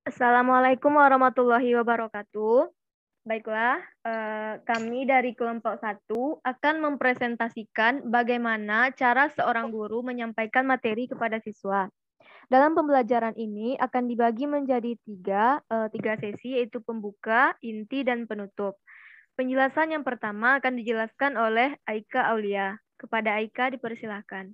Assalamualaikum warahmatullahi wabarakatuh. Baiklah, kami dari kelompok satu akan mempresentasikan bagaimana cara seorang guru menyampaikan materi kepada siswa. Dalam pembelajaran ini akan dibagi menjadi tiga sesi, yaitu pembuka, inti, dan penutup. Penjelasan yang pertama akan dijelaskan oleh Aika Aulia. Kepada Aika dipersilahkan.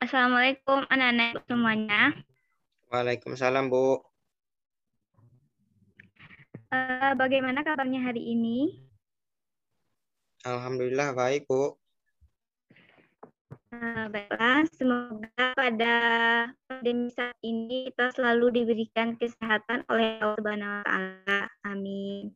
Assalamualaikum anak-anak semuanya. Waalaikumsalam, Bu. Bagaimana kabarnya hari ini? Alhamdulillah baik, Bu. Baiklah, semoga pada pandemi saat ini kita selalu diberikan kesehatan oleh Allah Subhanahu wa Ta'ala. Amin.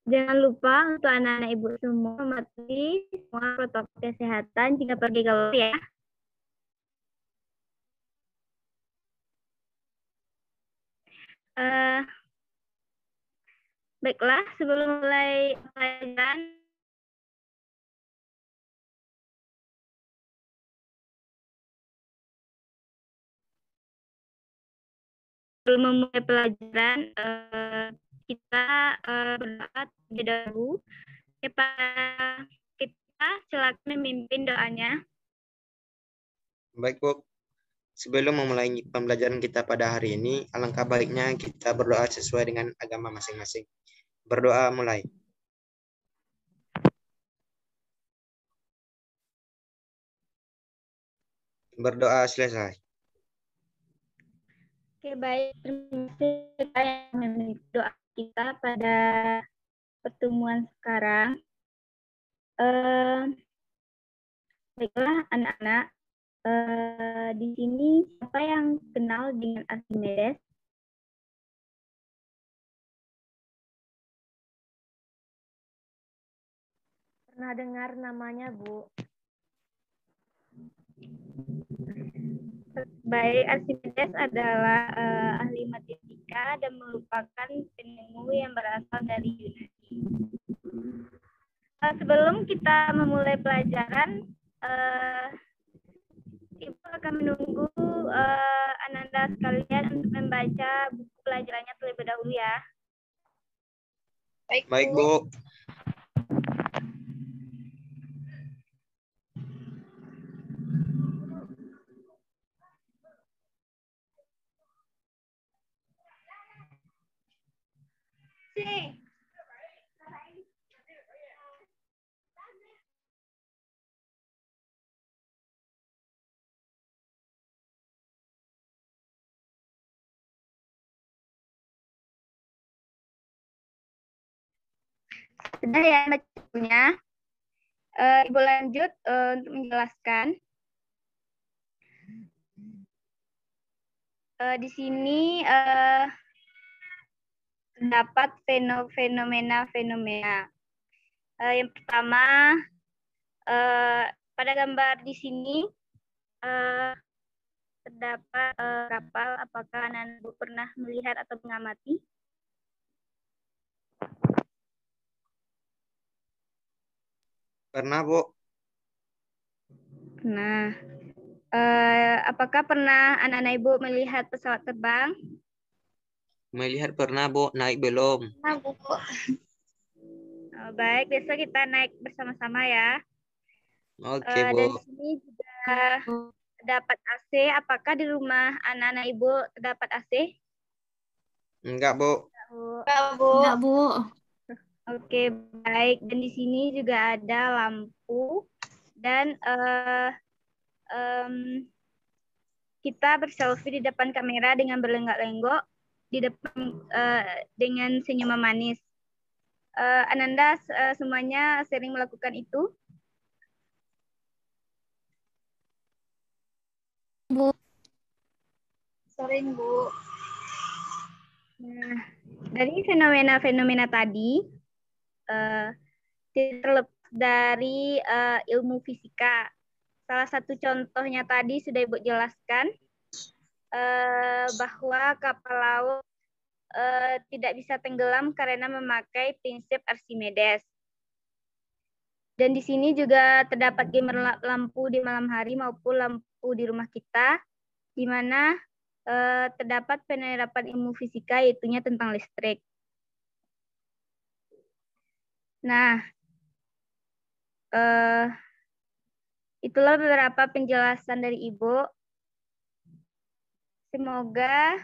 Jangan lupa untuk anak-anak ibu semua mematuhi semua protokol kesehatan jika pergi keluar ya. Baiklah, sebelum mulai pelajaran, kita berdoa terlebih dahulu. Kita silakan memimpin doanya. Baik, Bu. Sebelum memulai pembelajaran kita pada hari ini, alangkah baiknya kita berdoa sesuai dengan agama masing-masing. Berdoa mulai. Berdoa selesai. Oke, baik. Terima kasih yang memberi doa kita pada pertemuan sekarang. Baiklah, anak-anak. Di sini siapa yang kenal dengan Archimedes? Pernah dengar namanya, Bu? Baik, Archimedes adalah ahli matematika dan merupakan penemu yang berasal dari Yunani. Sebelum kita memulai pelajaran, Ibu akan menunggu Ananda sekalian untuk membaca buku pelajarannya terlebih dahulu ya. Baik, Bu. Sudah ya baca bukunya. Ibu lanjut untuk menjelaskan. Di sini terdapat fenomena-fenomena. Yang pertama, pada gambar di sini terdapat kapal. Apakah anak-anak pernah melihat atau mengamati? Pernah, Bu. Nah, apakah pernah anak-anak ibu melihat pesawat terbang? Melihat pernah, Bu. Naik belum? Nah, Bu. Baik, besok kita naik bersama-sama ya. Oke, Bu. Dan di sini juga terdapat AC. Apakah di rumah anak-anak ibu terdapat AC? Enggak, Bu. Enggak, Bu. Enggak, Bu. Oke, baik. Dan di sini juga ada lampu. Dan kita berselfie di depan kamera dengan berlenggak-lenggok di depan dengan senyuman manis. Ananda semuanya sering melakukan itu? Bu. Sering, Bu. Nah, dari fenomena-fenomena tadi, terlepas dari ilmu fisika. Salah satu contohnya tadi sudah Ibu jelaskan, bahwa kapal laut tidak bisa tenggelam karena memakai prinsip Archimedes. Dan di sini juga terdapat gamer lampu di malam hari maupun lampu di rumah kita, di mana terdapat penerapan ilmu fisika, yaitunya tentang listrik. Nah, itulah beberapa penjelasan dari Ibu. Semoga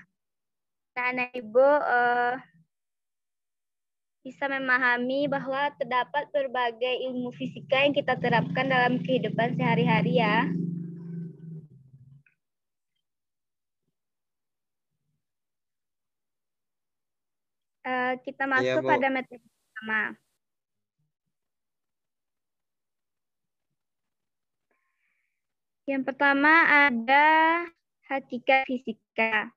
anak-anak Ibu bisa memahami bahwa terdapat berbagai ilmu fisika yang kita terapkan dalam kehidupan sehari-hari ya. Kita masuk Bu. pada materi pertama. Yang pertama ada hakikat fisika.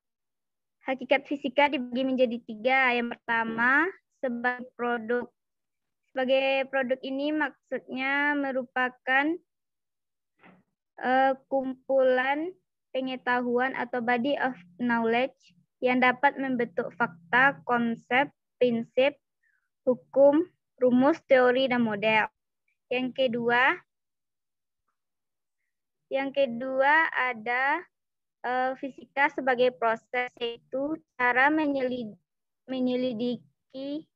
Hakikat fisika dibagi menjadi 3. Yang pertama, sebagai produk. Sebagai produk ini maksudnya merupakan kumpulan pengetahuan atau body of knowledge yang dapat membentuk fakta, konsep, prinsip, hukum, rumus, teori, dan model. Yang kedua ada fisika sebagai proses, yaitu cara menyelidiki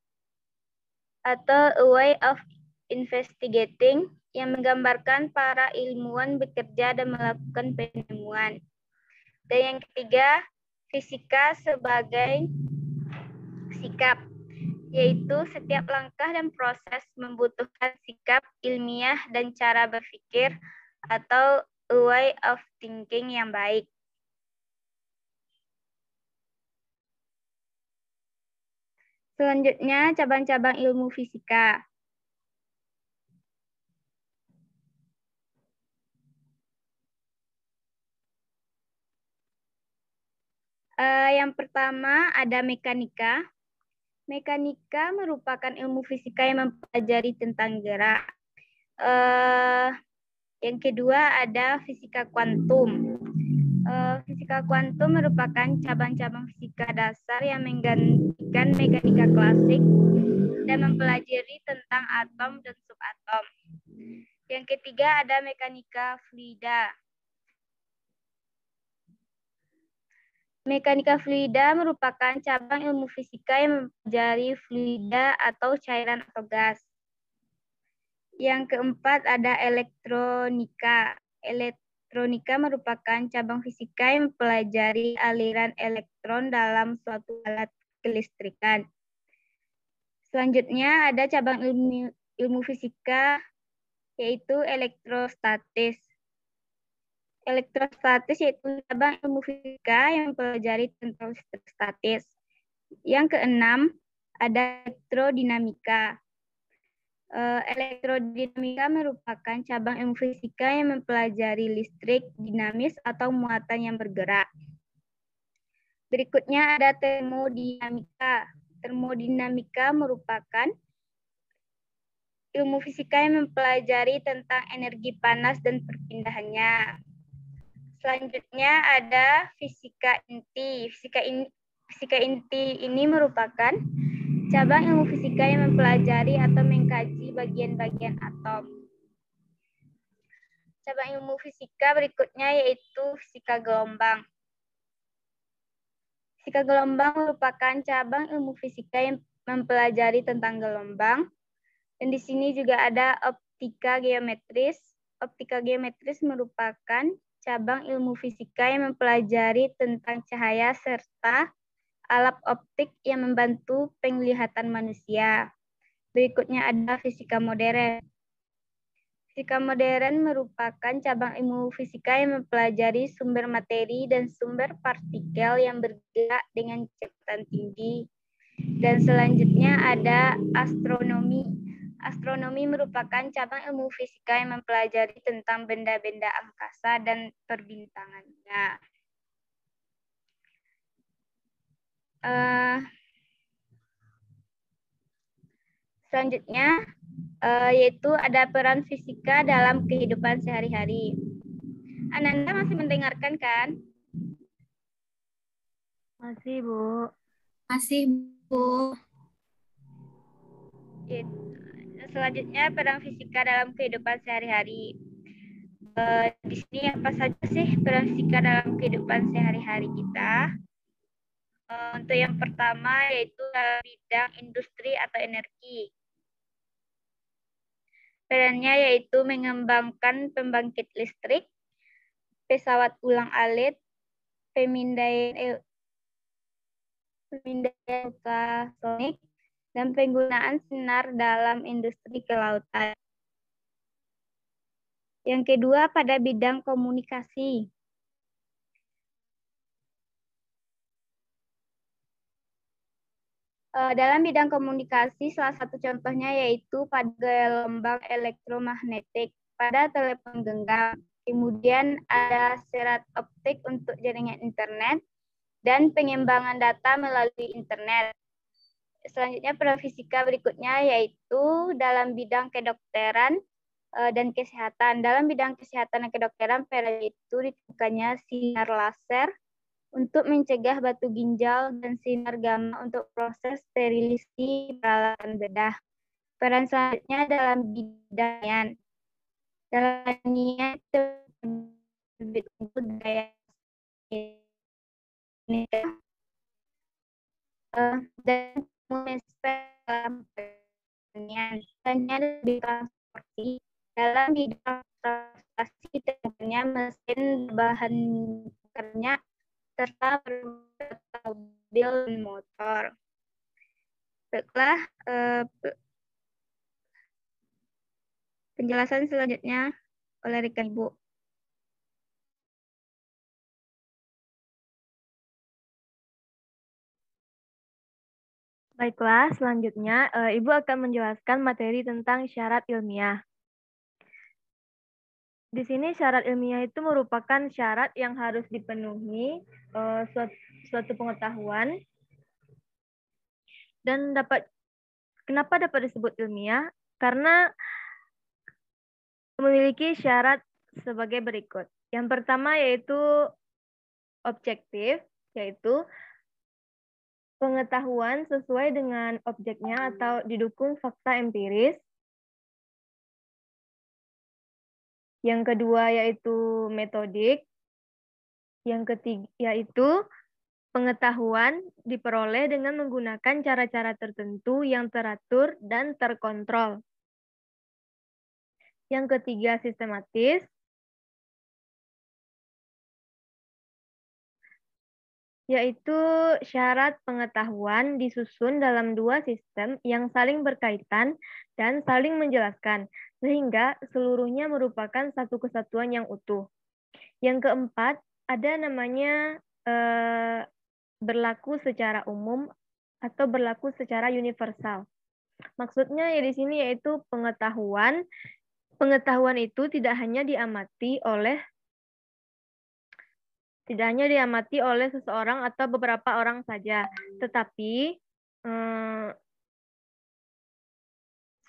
atau a way of investigating yang menggambarkan para ilmuwan bekerja dan melakukan penemuan. Dan yang ketiga, fisika sebagai sikap, yaitu setiap langkah dan proses membutuhkan sikap ilmiah dan cara berpikir atau a way of thinking yang baik. Selanjutnya, cabang-cabang ilmu fisika. Yang pertama ada mekanika. Mekanika merupakan ilmu fisika yang mempelajari tentang gerak. Yang kedua ada fisika kuantum. Fisika kuantum merupakan cabang-cabang fisika dasar yang menggantikan mekanika klasik dan mempelajari tentang atom dan subatom. Yang ketiga ada mekanika fluida. Mekanika fluida merupakan cabang ilmu fisika yang mempelajari fluida atau cairan atau gas. Yang keempat ada elektronika. Elektronika merupakan cabang fisika yang mempelajari aliran elektron dalam suatu alat kelistrikan. Selanjutnya ada cabang ilmu fisika yaitu elektrostatis. Elektrostatis yaitu cabang ilmu fisika yang mempelajari tentang statis. Yang keenam ada elektrodinamika. Elektrodinamika merupakan cabang ilmu fisika yang mempelajari listrik, dinamis, atau muatan yang bergerak. Berikutnya ada termodinamika. Termodinamika merupakan ilmu fisika yang mempelajari tentang energi panas dan perpindahannya. Selanjutnya ada fisika inti. Fisika inti ini merupakan cabang ilmu fisika yang mempelajari atau mengkaji bagian-bagian atom. Cabang ilmu fisika berikutnya yaitu fisika gelombang. Fisika gelombang merupakan cabang ilmu fisika yang mempelajari tentang gelombang. Dan di sini juga ada optika geometris. Optika geometris merupakan cabang ilmu fisika yang mempelajari tentang cahaya serta alat optik yang membantu penglihatan manusia. Berikutnya ada fisika modern. Fisika modern merupakan cabang ilmu fisika yang mempelajari sumber materi dan sumber partikel yang bergerak dengan kecepatan tinggi. Dan selanjutnya ada astronomi. Astronomi merupakan cabang ilmu fisika yang mempelajari tentang benda-benda angkasa dan perbintangannya. Selanjutnya yaitu ada peran fisika dalam kehidupan sehari-hari. Ananda masih mendengarkan kan? Masih, Bu. Masih, Bu. Selanjutnya peran fisika dalam kehidupan sehari-hari. Di sini apa saja sih peran fisika dalam kehidupan sehari-hari kita? Untuk yang pertama yaitu dalam bidang industri atau energi. Perannya yaitu mengembangkan pembangkit listrik, pesawat ulang-alik, pemindaian ultrasonik, dan penggunaan sinar dalam industri kelautan. Yang kedua pada bidang komunikasi. Dalam bidang komunikasi, salah satu contohnya yaitu pada gelombang elektromagnetik pada telepon genggam. Kemudian ada serat optik untuk jaringan internet dan pengembangan data melalui internet. Selanjutnya peran fisika berikutnya yaitu dalam bidang kedokteran dan kesehatan. Dalam bidang kesehatan dan kedokteran, peran itu ditemukannya sinar laser untuk mencegah batu ginjal dan sinar gamma untuk proses sterilisasi peralatan bedah. Peran selanjutnya dalam bidang budaya dan transportasi. Dalam bidang transportasi tentunya mesin bahan bakarnya serta mobil dan motor. Baiklah, penjelasan selanjutnya oleh rekan Ibu. Baiklah, selanjutnya Ibu akan menjelaskan materi tentang syarat ilmiah. Di sini syarat ilmiah itu merupakan syarat yang harus dipenuhi suatu pengetahuan dan kenapa dapat disebut ilmiah? Karena memiliki syarat sebagai berikut. Yang pertama yaitu objektif, yaitu pengetahuan sesuai dengan objeknya atau didukung fakta empiris. Yang kedua yaitu metodik. Yang ketiga yaitu pengetahuan diperoleh dengan menggunakan cara-cara tertentu yang teratur dan terkontrol. Yang ketiga sistematis. Yaitu syarat pengetahuan disusun dalam dua sistem yang saling berkaitan dan saling menjelaskan, sehingga seluruhnya merupakan satu kesatuan yang utuh. Yang keempat, ada namanya berlaku secara umum atau berlaku secara universal. Maksudnya ya di sini yaitu pengetahuan itu tidak hanya diamati oleh seseorang atau beberapa orang saja, tetapi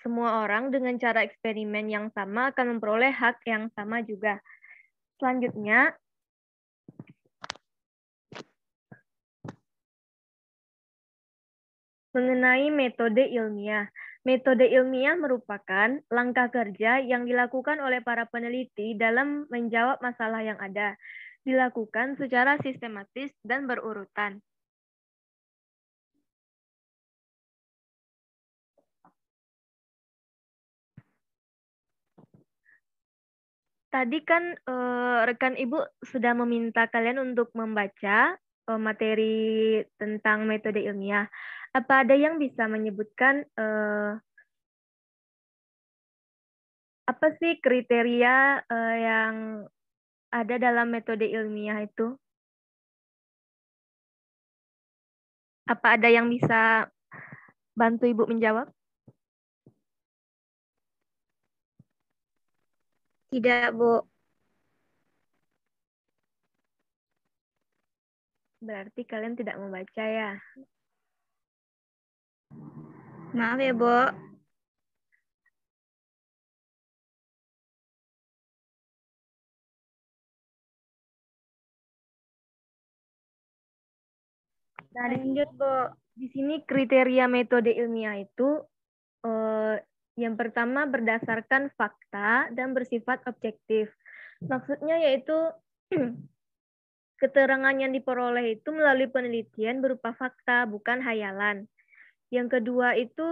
semua orang dengan cara eksperimen yang sama akan memperoleh hak yang sama juga. Selanjutnya, mengenai metode ilmiah. Metode ilmiah merupakan langkah kerja yang dilakukan oleh para peneliti dalam menjawab masalah yang ada. Dilakukan secara sistematis dan berurutan. Tadi kan rekan Ibu sudah meminta kalian untuk membaca materi tentang metode ilmiah. Apa ada yang bisa menyebutkan apa sih kriteria yang ada dalam metode ilmiah itu? Apa ada yang bisa bantu Ibu menjawab? Tidak, Bu. Berarti kalian tidak membaca ya? Maaf ya, Bu. Nah, lanjut, Bu. Di sini kriteria metode ilmiah itu Yang pertama berdasarkan fakta dan bersifat objektif. Maksudnya yaitu keterangan yang diperoleh itu melalui penelitian berupa fakta, bukan hayalan. Yang kedua itu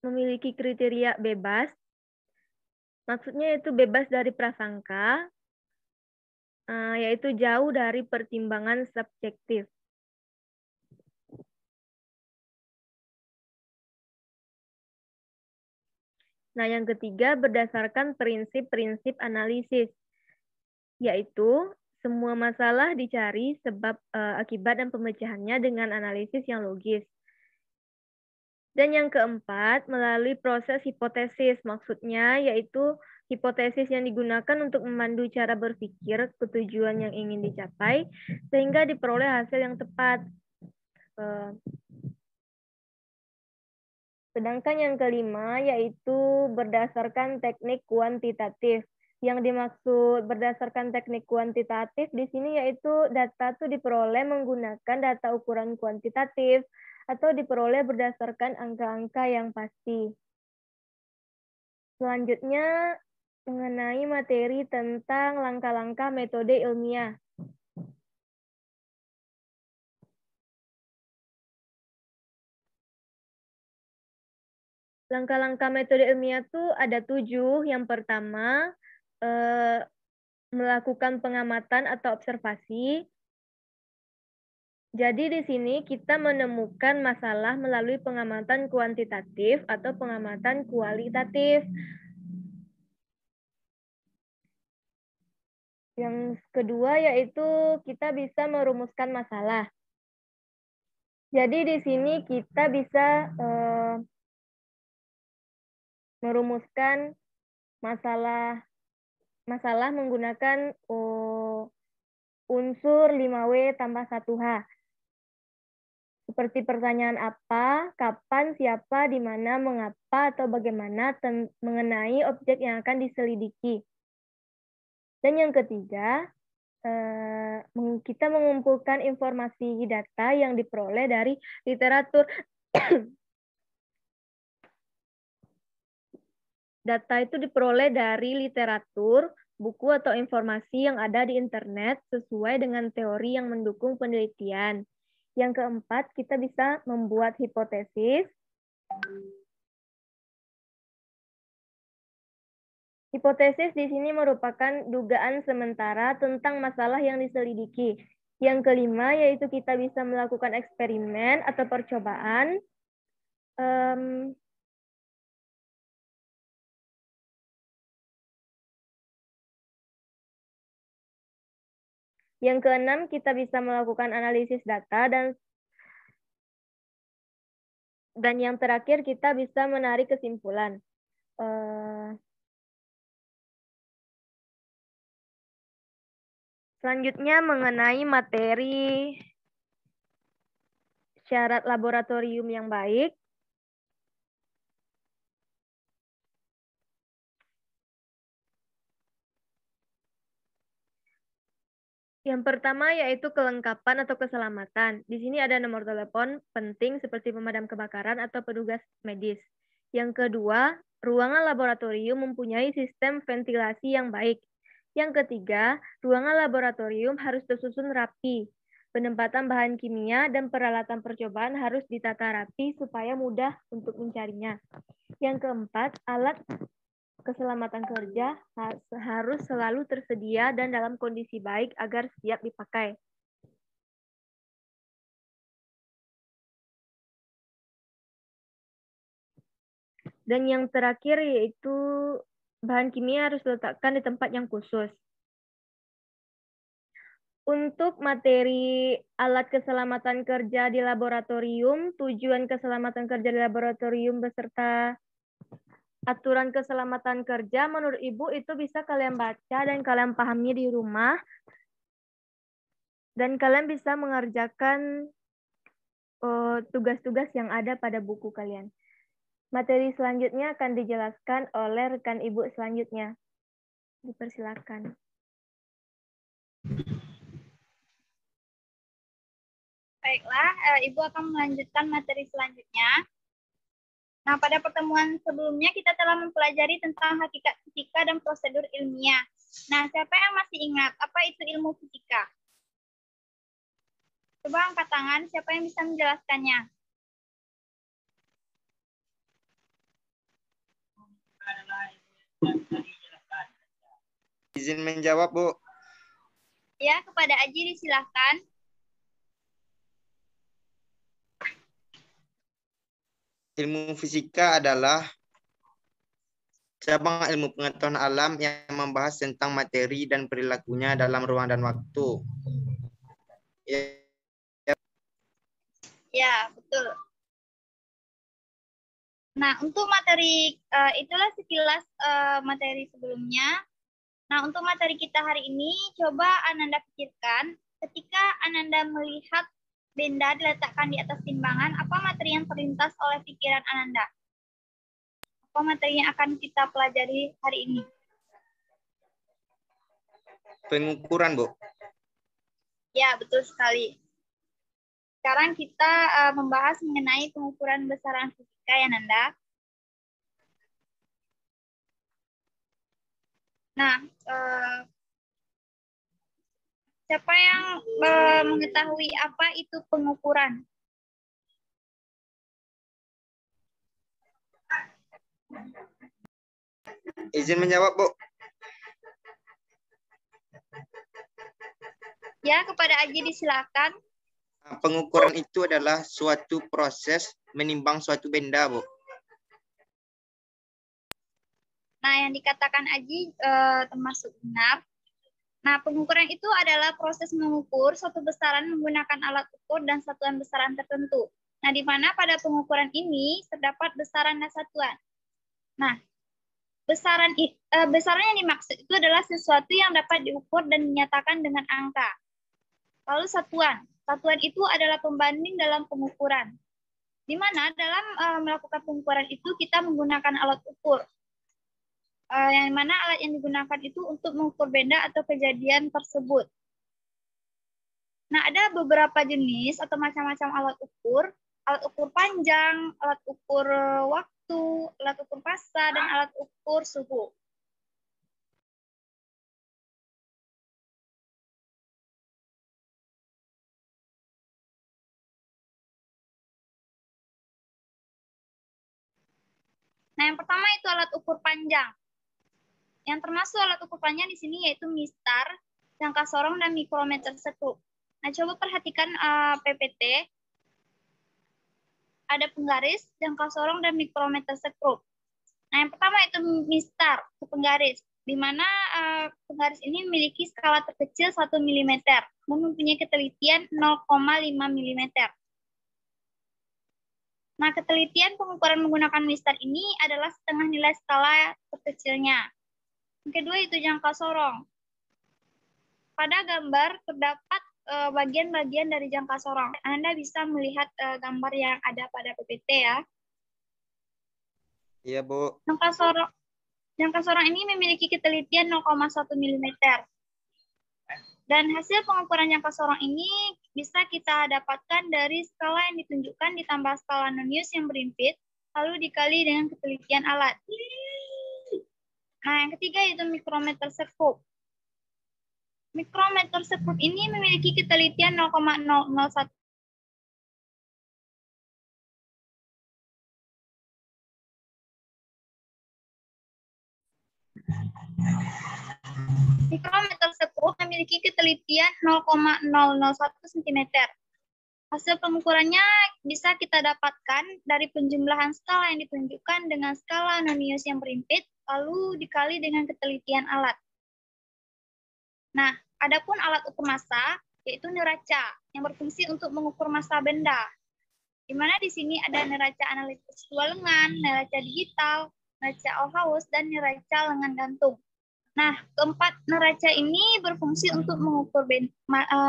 memiliki kriteria bebas. Maksudnya itu bebas dari prasangka, yaitu jauh dari pertimbangan subjektif. Nah, yang ketiga berdasarkan prinsip-prinsip analisis, yaitu semua masalah dicari sebab akibat dan pemecahannya dengan analisis yang logis. Dan yang keempat, melalui proses hipotesis, maksudnya yaitu hipotesis yang digunakan untuk memandu cara berpikir ke tujuan yang ingin dicapai, sehingga diperoleh hasil yang tepat. Sedangkan yang kelima yaitu berdasarkan teknik kuantitatif. Yang dimaksud berdasarkan teknik kuantitatif di sini yaitu data itu diperoleh menggunakan data ukuran kuantitatif atau diperoleh berdasarkan angka-angka yang pasti. Selanjutnya mengenai materi tentang langkah-langkah metode ilmiah. Langkah-langkah metode ilmiah itu ada 7. Yang pertama, melakukan pengamatan atau observasi. Jadi di sini kita menemukan masalah melalui pengamatan kuantitatif atau pengamatan kualitatif. Yang kedua yaitu kita bisa merumuskan masalah. Jadi di sini kita bisa merumuskan masalah menggunakan unsur 5W tambah 1H. Seperti pertanyaan apa, kapan, siapa, di mana, mengapa, atau bagaimana mengenai objek yang akan diselidiki. Dan yang ketiga, kita mengumpulkan informasi data yang diperoleh dari literatur. Data itu diperoleh dari literatur, buku atau informasi yang ada di internet sesuai dengan teori yang mendukung penelitian. Yang keempat, kita bisa membuat hipotesis. Hipotesis di sini merupakan dugaan sementara tentang masalah yang diselidiki. Yang kelima, yaitu kita bisa melakukan eksperimen atau percobaan. Yang keenam, kita bisa melakukan analisis data dan yang terakhir kita bisa menarik kesimpulan. Selanjutnya mengenai materi syarat laboratorium yang baik. Yang pertama yaitu kelengkapan atau keselamatan. Di sini ada nomor telepon penting seperti pemadam kebakaran atau petugas medis. Yang kedua, ruangan laboratorium mempunyai sistem ventilasi yang baik. Yang ketiga, ruangan laboratorium harus tersusun rapi. Penempatan bahan kimia dan peralatan percobaan harus ditata rapi supaya mudah untuk mencarinya. Yang keempat, alat keselamatan kerja harus selalu tersedia dan dalam kondisi baik agar siap dipakai. Dan yang terakhir yaitu bahan kimia harus diletakkan di tempat yang khusus. Untuk materi alat keselamatan kerja di laboratorium, tujuan keselamatan kerja di laboratorium beserta aturan keselamatan kerja menurut Ibu itu bisa kalian baca dan kalian pahami di rumah. Dan kalian bisa mengerjakan tugas-tugas yang ada pada buku kalian. Materi selanjutnya akan dijelaskan oleh rekan Ibu selanjutnya. Dipersilakan. Baiklah, Ibu akan melanjutkan materi selanjutnya. Nah, pada pertemuan sebelumnya kita telah mempelajari tentang hakikat fisika dan prosedur ilmiah. Nah, siapa yang masih ingat apa itu ilmu fisika? Coba angkat tangan, siapa yang bisa menjelaskannya? Izin menjawab, Bu. Ya, kepada Aji disilahkan. Ilmu fisika adalah cabang ilmu pengetahuan alam yang membahas tentang materi dan perilakunya dalam ruang dan waktu. Ya, betul. Nah, untuk materi, itulah sekilas materi sebelumnya. Nah, untuk materi kita hari ini, coba Ananda pikirkan, ketika Ananda melihat benda diletakkan di atas timbangan, apa materi yang terlintas oleh pikiran Ananda? Apa materi yang akan kita pelajari hari ini? Pengukuran, Bu. Ya, betul sekali. Sekarang kita membahas mengenai pengukuran besaran fisika ya, Nanda. Nah, siapa yang mengetahui apa itu pengukuran? Izin menjawab, Bu. Ya, kepada Aji disilakan. Pengukuran itu adalah suatu proses menimbang suatu benda, Bu. Nah, yang dikatakan Aji termasuk benar. Nah, pengukuran itu adalah proses mengukur suatu besaran menggunakan alat ukur dan satuan besaran tertentu. Nah, di mana pada pengukuran ini terdapat besaran dan satuan. Nah, besaran yang dimaksud itu adalah sesuatu yang dapat diukur dan dinyatakan dengan angka. Lalu satuan. Satuan itu adalah pembanding dalam pengukuran. Di mana dalam melakukan pengukuran itu kita menggunakan alat ukur. Yang mana alat yang digunakan itu untuk mengukur benda atau kejadian tersebut. Nah, ada beberapa jenis atau macam-macam alat ukur panjang, alat ukur waktu, alat ukur fasa, dan alat ukur suhu. Nah, yang pertama itu alat ukur panjang. Yang termasuk alat ukur panjang di sini yaitu mistar, jangka sorong, dan mikrometer sekrup. Nah, coba perhatikan PPT. Ada penggaris, jangka sorong, dan mikrometer sekrup. Nah, yang pertama itu mistar, penggaris, di mana penggaris ini memiliki skala terkecil 1 mm, dan mempunyai ketelitian 0,5 mm. Nah, ketelitian pengukuran menggunakan mistar ini adalah setengah nilai skala terkecilnya. Yang kedua itu jangka sorong. Pada gambar terdapat bagian-bagian dari jangka sorong. Anda bisa melihat gambar yang ada pada PPT ya. Iya, Bu. Jangka sorong ini memiliki ketelitian 0,1 mm. Dan hasil pengukuran jangka sorong ini bisa kita dapatkan dari skala yang ditunjukkan ditambah skala Nonius yang berimpit, lalu dikali dengan ketelitian alat. Nah, yang ketiga itu mikrometer sekrup. Mikrometer sekrup ini memiliki ketelitian 0,001. Mikrometer sekrup memiliki ketelitian 0,001 cm. Hasil pengukurannya bisa kita dapatkan dari penjumlahan skala yang ditunjukkan dengan skala Nonius yang berimpit, lalu dikali dengan ketelitian alat. Nah, adapun alat ukur massa, yaitu neraca, yang berfungsi untuk mengukur massa benda. Di mana di sini ada neraca analitis dua lengan, neraca digital, neraca Allhouse, dan neraca lengan gantung. Nah, keempat neraca ini berfungsi untuk mengukur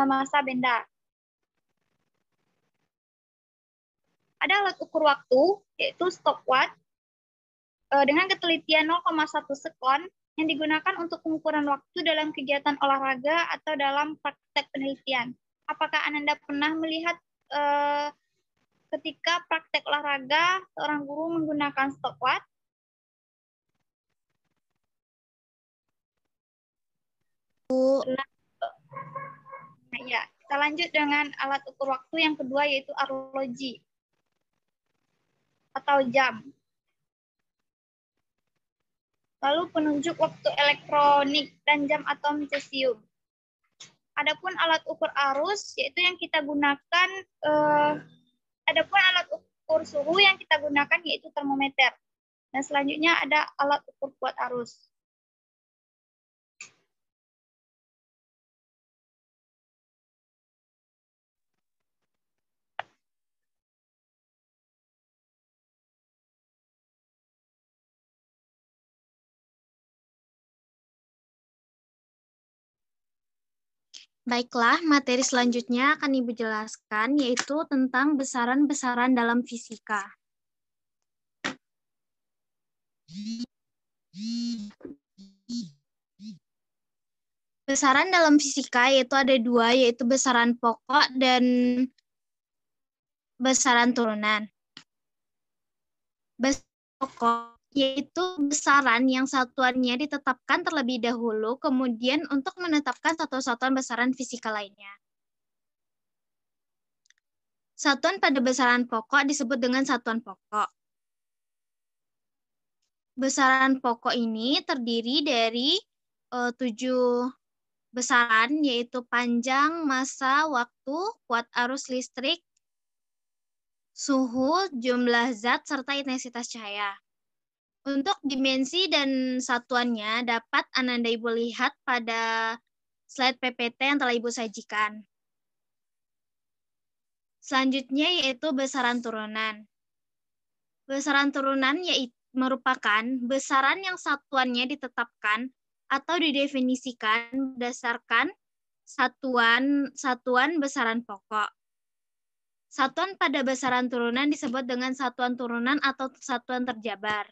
massa benda. Ada alat ukur waktu, yaitu stopwatch, dengan ketelitian 0,1 sekon, yang digunakan untuk pengukuran waktu dalam kegiatan olahraga atau dalam praktek penelitian. Apakah Ananda pernah melihat ketika praktek olahraga, seorang guru menggunakan stopwatch. Nah, ya, kita lanjut dengan alat ukur waktu yang kedua, yaitu arloji atau jam. Lalu penunjuk waktu elektronik dan jam atom cesium. Adapun alat ukur arus, yaitu yang kita gunakan, adapun alat ukur suhu yang kita gunakan yaitu termometer. Dan selanjutnya ada alat ukur kuat arus. Baiklah, materi selanjutnya akan Ibu jelaskan, yaitu tentang besaran-besaran dalam fisika. Besaran dalam fisika yaitu ada dua, yaitu besaran pokok dan besaran turunan. Besaran pokok yaitu besaran yang satuannya ditetapkan terlebih dahulu, kemudian untuk menetapkan satuan besaran fisika lainnya. Satuan pada besaran pokok disebut dengan satuan pokok. Besaran pokok ini terdiri dari 7 besaran, yaitu panjang, massa, waktu, kuat arus listrik, suhu, jumlah zat, serta intensitas cahaya. Untuk dimensi dan satuannya dapat Ananda Ibu lihat pada slide PPT yang telah Ibu sajikan. Selanjutnya yaitu besaran turunan. Besaran turunan yaitu merupakan besaran yang satuannya ditetapkan atau didefinisikan berdasarkan satuan besaran pokok. Satuan pada besaran turunan disebut dengan satuan turunan atau satuan terjabar.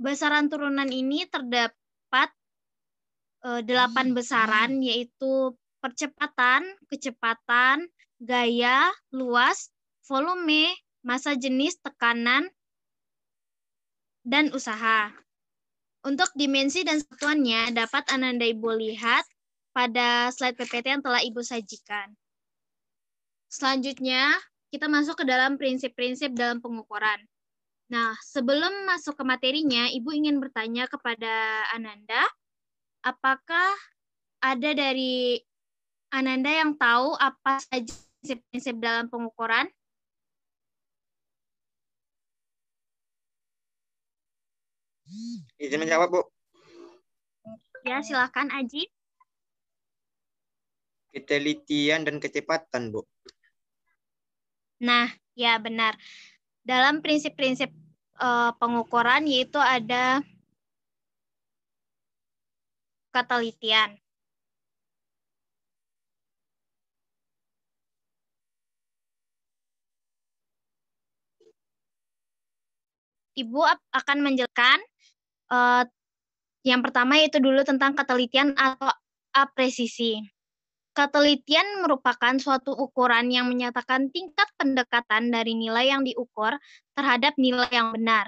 Besaran turunan ini terdapat 8 besaran, yaitu percepatan, kecepatan, gaya, luas, volume, massa jenis, tekanan, dan usaha. Untuk dimensi dan satuannya dapat Ananda Ibu lihat pada slide PPT yang telah Ibu sajikan. Selanjutnya, kita masuk ke dalam prinsip-prinsip dalam pengukuran. Nah, sebelum masuk ke materinya, Ibu ingin bertanya kepada Ananda, apakah ada dari Ananda yang tahu apa saja prinsip-prinsip dalam pengukuran? Izin menjawab, Bu. Ya, silakan Aji. Ketelitian dan kecepatan, Bu. Nah, ya benar. Dalam prinsip-prinsip pengukuran yaitu ada ketelitian. Ibu akan menjelaskan yang pertama yaitu dulu tentang ketelitian atau presisi. Ketelitian merupakan suatu ukuran yang menyatakan tingkat pendekatan dari nilai yang diukur terhadap nilai yang benar.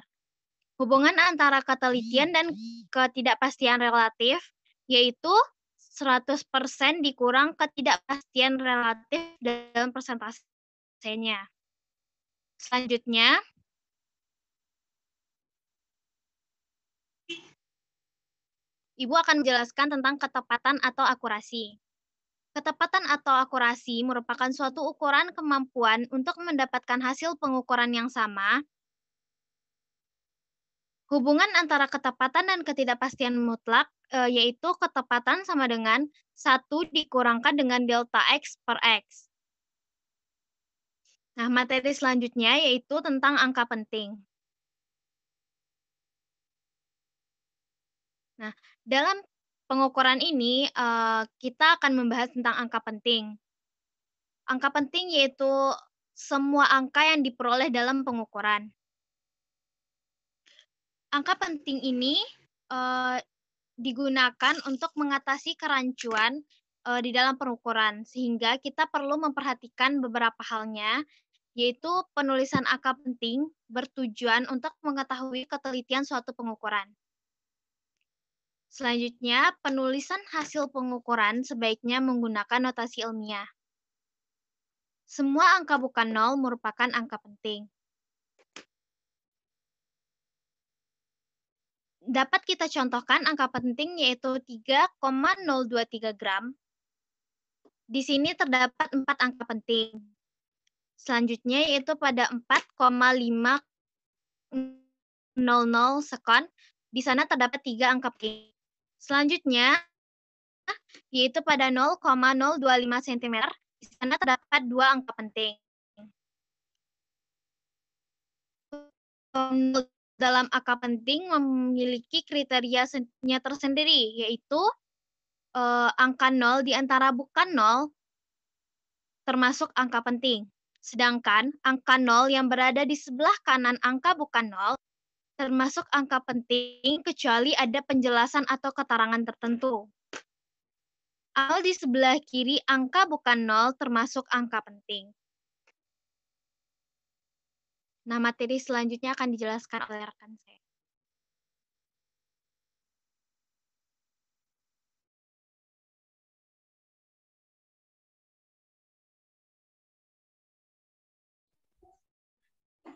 Hubungan antara ketelitian dan ketidakpastian relatif yaitu 100% dikurang ketidakpastian relatif dalam persentasenya. Selanjutnya, Ibu akan menjelaskan tentang ketepatan atau akurasi. Ketepatan atau akurasi merupakan suatu ukuran kemampuan untuk mendapatkan hasil pengukuran yang sama. Hubungan antara ketepatan dan ketidakpastian mutlak yaitu ketepatan sama dengan 1 dikurangkan dengan delta X per X. Nah, materi selanjutnya yaitu tentang angka penting. Nah, dalam pengukuran ini kita akan membahas tentang angka penting. Angka penting yaitu semua angka yang diperoleh dalam pengukuran. Angka penting ini digunakan untuk mengatasi kerancuan di dalam pengukuran, sehingga kita perlu memperhatikan beberapa halnya, yaitu penulisan angka penting bertujuan untuk mengetahui ketelitian suatu pengukuran. Selanjutnya, penulisan hasil pengukuran sebaiknya menggunakan notasi ilmiah. Semua angka bukan nol merupakan angka penting. Dapat kita contohkan angka penting yaitu 3,023 gram. Di sini terdapat 4 angka penting. Selanjutnya yaitu pada 4,500 sekon, di sana terdapat 3 angka penting. Selanjutnya yaitu pada 0,025 cm, di sana terdapat 2 angka penting. Dalam angka penting memiliki kriterianya tersendiri, yaitu angka 0 di antara bukan 0 termasuk angka penting. Sedangkan angka 0 yang berada di sebelah kanan angka bukan 0 termasuk angka penting kecuali ada penjelasan atau keterangan tertentu. Angka di sebelah kiri angka bukan 0 termasuk angka penting. Nah, materi selanjutnya akan dijelaskan oleh rekan saya.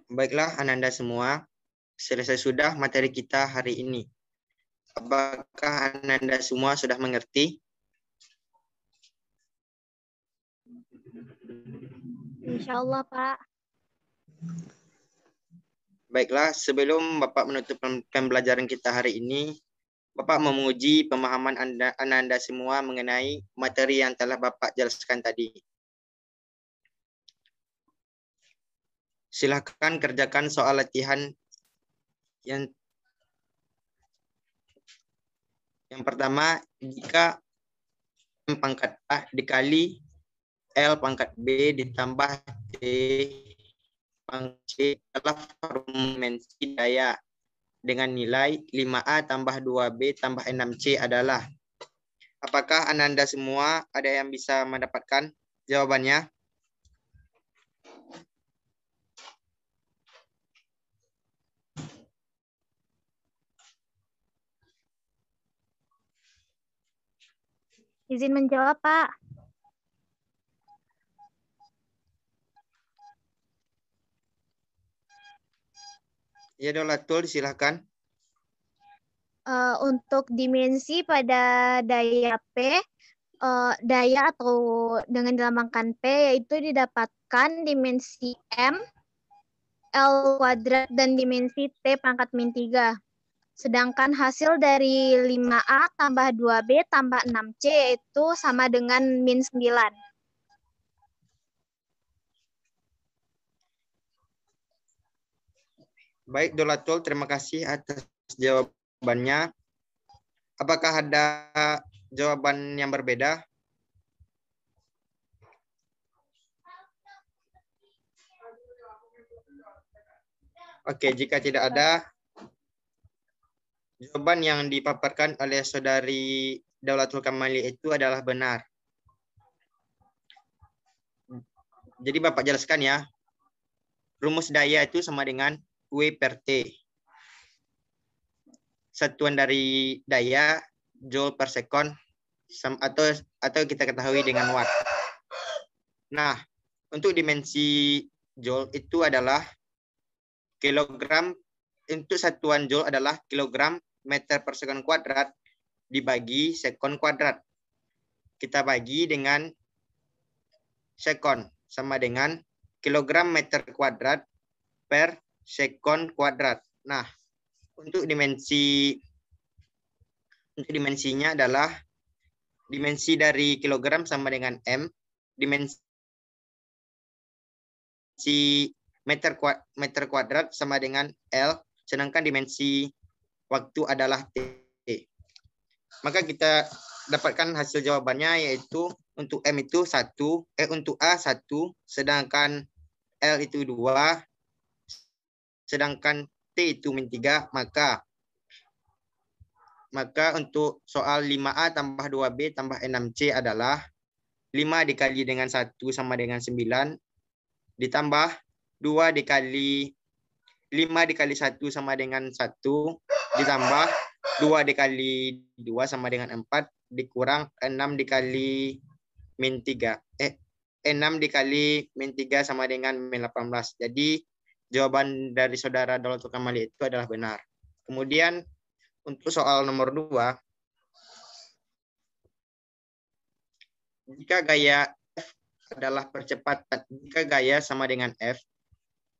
Baiklah, Ananda semua, selesai sudah materi kita hari ini. Apakah Ananda semua sudah mengerti? Insya Allah, Pak. Baiklah, sebelum Bapak menutup pembelajaran kita hari ini, Bapak menguji pemahaman Ananda semua mengenai materi yang telah Bapak jelaskan tadi. Silakan kerjakan soal latihan yang pertama, jika M pangkat A dikali L pangkat B ditambah T pangkat C adalah dimensi daya dengan nilai 5A tambah 2B tambah 6C adalah. Apakah Ananda semua ada yang bisa mendapatkan jawabannya? Izin menjawab, Pak. Ya, Dolatul, silakan. Untuk dimensi pada daya P, daya atau dengan dilambangkan P, yaitu didapatkan dimensi M, L kuadrat, dan dimensi T pangkat min 3. Sedangkan hasil dari 5A tambah 2B tambah 6C yaitu sama dengan min 9. Baik, Dolatul, terima kasih atas jawabannya. Apakah ada jawaban yang berbeda? Oke, jika tidak ada, jawaban yang dipaparkan oleh saudari Daulatul Kamali itu adalah benar. Jadi Bapak jelaskan ya, rumus daya itu sama dengan W per T. Satuan dari daya, joule per sekon, atau kita ketahui dengan watt. Nah, untuk dimensi joule itu adalah kilogram, untuk satuan joule adalah kilogram meter per sekon kuadrat dibagi sekon kuadrat. Kita bagi dengan sekon, sama dengan kilogram meter kuadrat per sekon kuadrat. Nah, untuk dimensinya adalah dimensi dari kilogram sama dengan M, dimensi meter kuadrat sama dengan L, sedangkan dimensi waktu adalah T. Maka kita dapatkan hasil jawabannya yaitu untuk M itu 1, untuk A 1, sedangkan L itu 2, sedangkan T itu min 3, maka Maka untuk soal 5A tambah 2B tambah 6C adalah 5 dikali dengan 1 sama dengan 9, ditambah 5 dikali 1 sama dengan 1, ditambah 2 dikali 2 sama dengan 4, dikurang 6 dikali min 3. 6 dikali min 3 sama dengan min 18. Jadi jawaban dari saudara Dolatul Kamali itu adalah benar. Kemudian untuk soal nomor 2, jika gaya F adalah percepatan, jika gaya sama dengan F,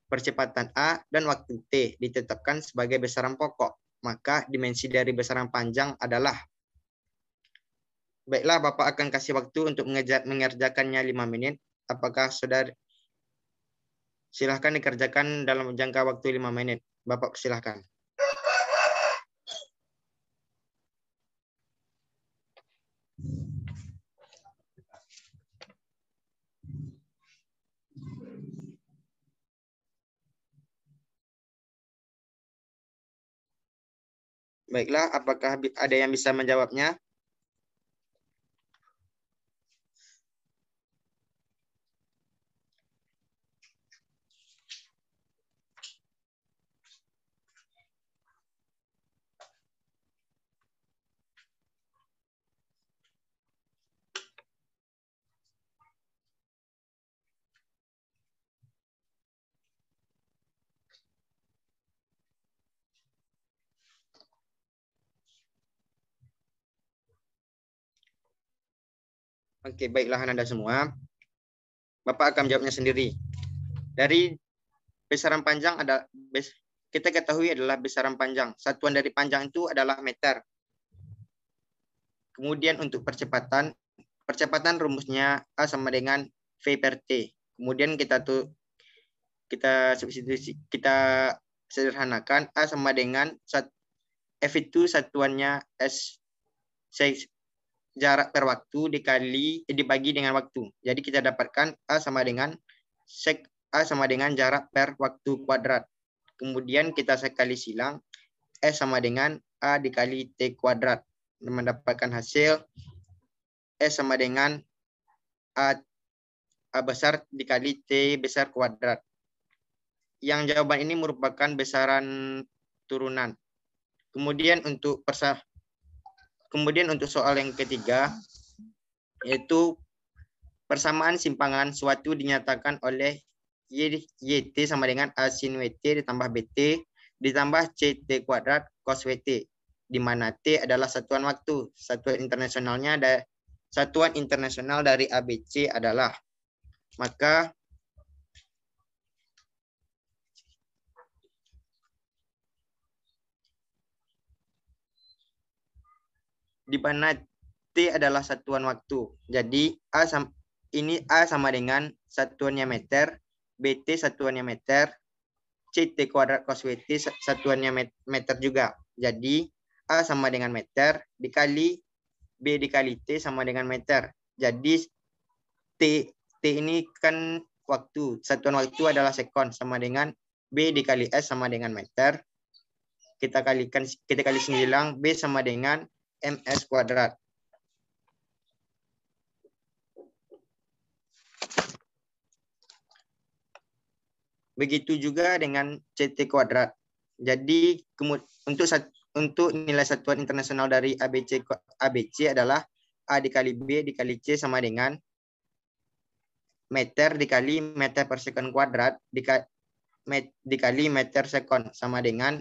percepatan A dan waktu T ditetapkan sebagai besaran pokok, maka dimensi dari besaran panjang adalah. Baiklah, Bapak akan kasih waktu untuk mengerjakannya 5 menit. Apakah saudara? Silahkan dikerjakan dalam jangka waktu 5 menit. Bapak silahkan. Baiklah, apakah ada yang bisa menjawabnya? Oke, baiklah Anda semua. Bapak akan jawabnya sendiri. Dari besaran panjang ada, kita ketahui adalah besaran panjang. Satuan dari panjang itu adalah meter. Kemudian untuk percepatan rumusnya A sama dengan V per T. Kemudian kita substitusi, kita sederhanakan A sama dengan F itu satuannya S jarak per waktu dibagi dengan waktu. Jadi kita dapatkan A sama dengan sek A sama dengan jarak per waktu kuadrat. Kemudian kita sekali silang S sama dengan A dikali T kuadrat. Mendapatkan hasil S sama dengan A besar dikali T besar kuadrat. Yang jawaban ini merupakan besaran turunan. Kemudian untuk soal yang ketiga, yaitu persamaan simpangan suatu dinyatakan oleh YT sama dengan A sin WT ditambah BT ditambah CT kuadrat cos WT, di mana T adalah satuan waktu. Satuan internasional dari ABC adalah, maka di mana T adalah satuan waktu. Jadi A sama dengan satuannya meter, BT satuannya meter, CT kuadrat cos WT satuannya meter juga. Jadi A sama dengan meter dikali B dikali T sama dengan meter. Jadi T ini kan waktu. Satuan waktu adalah sekon sama dengan B dikali S sama dengan meter. Kita kali 9, B sama dengan MS kuadrat. Begitu juga dengan CT kuadrat. Jadi untuk nilai satuan internasional dari ABC adalah A dikali B dikali C sama dengan meter dikali meter per sekon kuadrat dikali meter sekon sama dengan,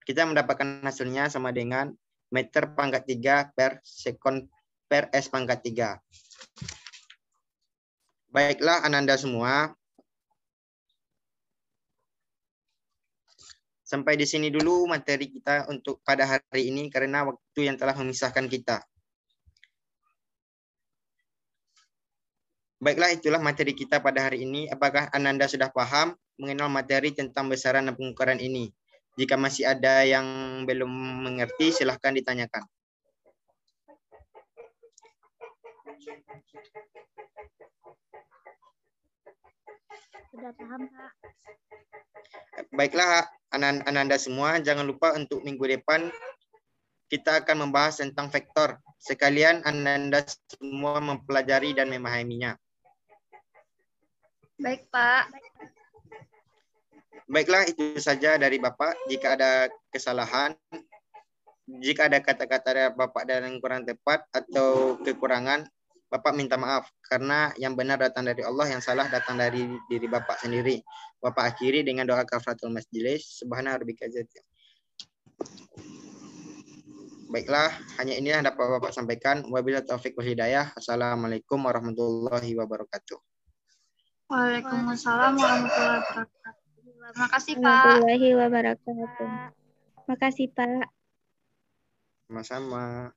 kita mendapatkan hasilnya sama dengan meter pangkat 3 per sekon per S pangkat 3. Baiklah Ananda semua. Sampai di sini dulu materi kita untuk pada hari ini karena waktu yang telah memisahkan kita. Baiklah, itulah materi kita pada hari ini. Apakah Ananda sudah paham mengenal materi tentang besaran dan pengukuran ini? Jika masih ada yang belum mengerti, silahkan ditanyakan. Sudah paham, Pak. Baiklah, Ananda semua, jangan lupa untuk minggu depan kita akan membahas tentang vektor. Sekalian Anda semua mempelajari dan memahaminya. Baik, Pak. Baiklah, itu saja dari Bapak. Jika ada kesalahan, jika ada kata-kata dari Bapak yang kurang tepat atau kekurangan, Bapak minta maaf. Karena yang benar datang dari Allah, yang salah datang dari diri Bapak sendiri. Bapak akhiri dengan doa kafaratul majlis. Subhana rabbika jalla. Baiklah, hanya inilah yang dapat Bapak sampaikan. Wabillahi taufiq wal hidayah. Assalamualaikum warahmatullahi wabarakatuh. Waalaikumsalam warahmatullahi wabarakatuh. Terima kasih, Pak. Warahmatullahi wabarakatuh. Makasih, Pak. Sama-sama.